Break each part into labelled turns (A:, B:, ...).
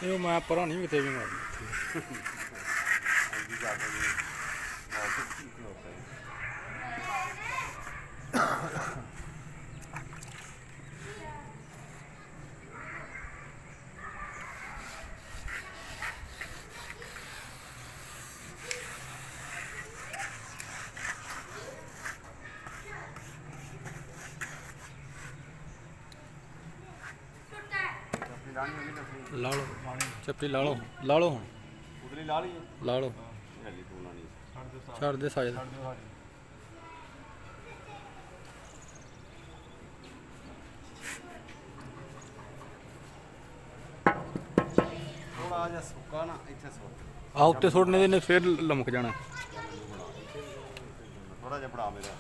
A: ਇਹ ਮੈਂ ਪਰਾਂ ਨਹੀਂ ਕਿਤੇ ਵੀ ਮਾਰਨਾ ला लो चपली ला लो हूँ ला लो छड़ दे साइड आ उत्ते सुटने देने फिर लमक जाना
B: थोड़ा जिहा बड़ा मेरा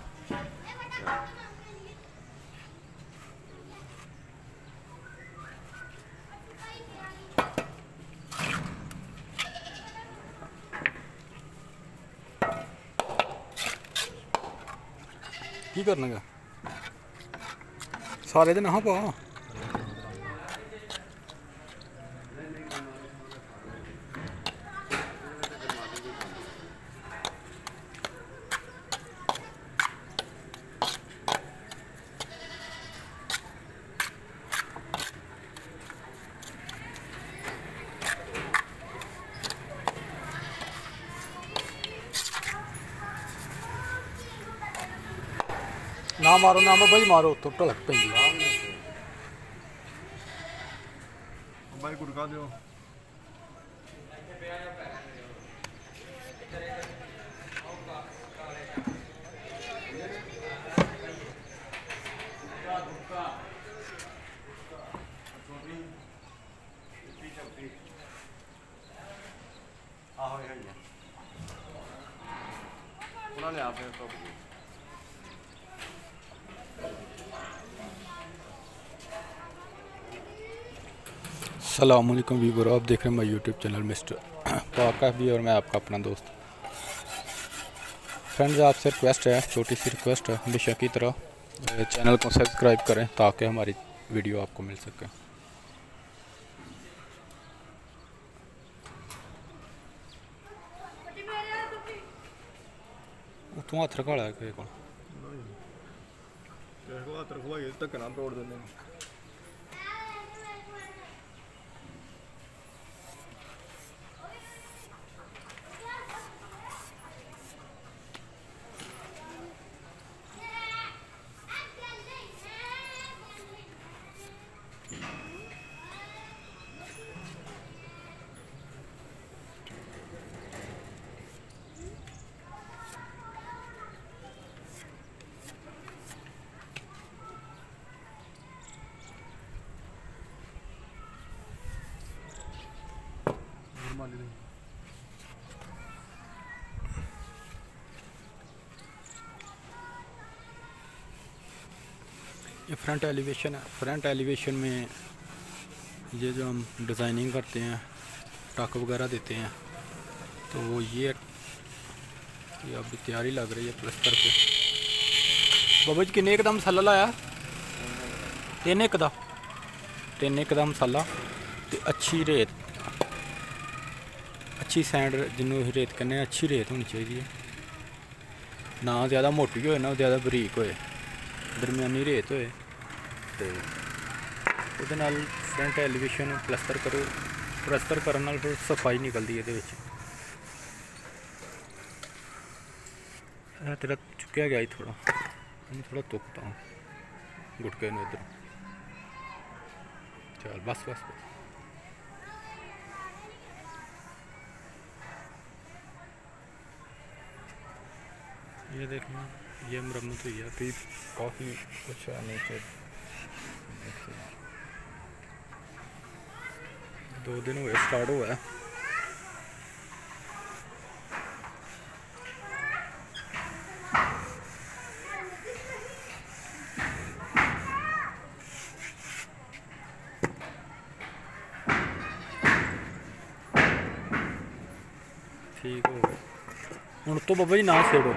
A: की करना गा सारे दिन हाँ पा ना मारो ना बाबा जी मारो तो ढलक पी
B: भाई गुड़का दो आहो उन्होंने आप
A: अस्सलाम वालेकुम व्यूअर, आप देख रहे हैं मेरे यूट्यूब चैनल मिस्टर पाका भी और मैं आपका अपना दोस्त। फ्रेंड्स, आपसे रिक्वेस्ट है, छोटी सी रिक्वेस्ट है, हमेशा की तरह चैनल को सब्सक्राइब करें ताकि हमारी वीडियो आपको मिल सके। तू हथ रखा है कि कौन
B: हथ रखवाइए धक्के ना तोड़ देने
A: ये फ्रंट एलिवेशन है। फ्रंट एलिवेशन में ये जो हम डिज़ाइनिंग करते हैं, टक वगैरह देते हैं, तो वो ये अभी तैयारी लग रही है प्लस्तर पे। बाबा जी किन्ने एक दा मसाला लाया? 3 एक दा 3 एक दा मसाला ते अच्छी रेत, अच्छी सैंड जिन्होंने रेत कहने, अच्छी रेत होनी चाहिए, ना ज़्यादा मोटी होए ना ज़्यादा बरीक होए, दरमियानी रेत होए। तो उहदे नाल फ्रंट एलिवेशन प्लस्तर करो, प्लस्तर करने नाल फिर सफाई निकलती है। तेरा चुकया गया ही थोड़ा तुकता हूँ गुटके में इधर। चल बस बस बस। ये देखना, ये मरम्मत हुई है अभी, काफ़ी कुछ है नीचे। 2 दिन हुए स्टार्ट हुआ है। ठीक हो गया हूँ तो बाबा जी ना छेड़ो।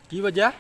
A: की वजह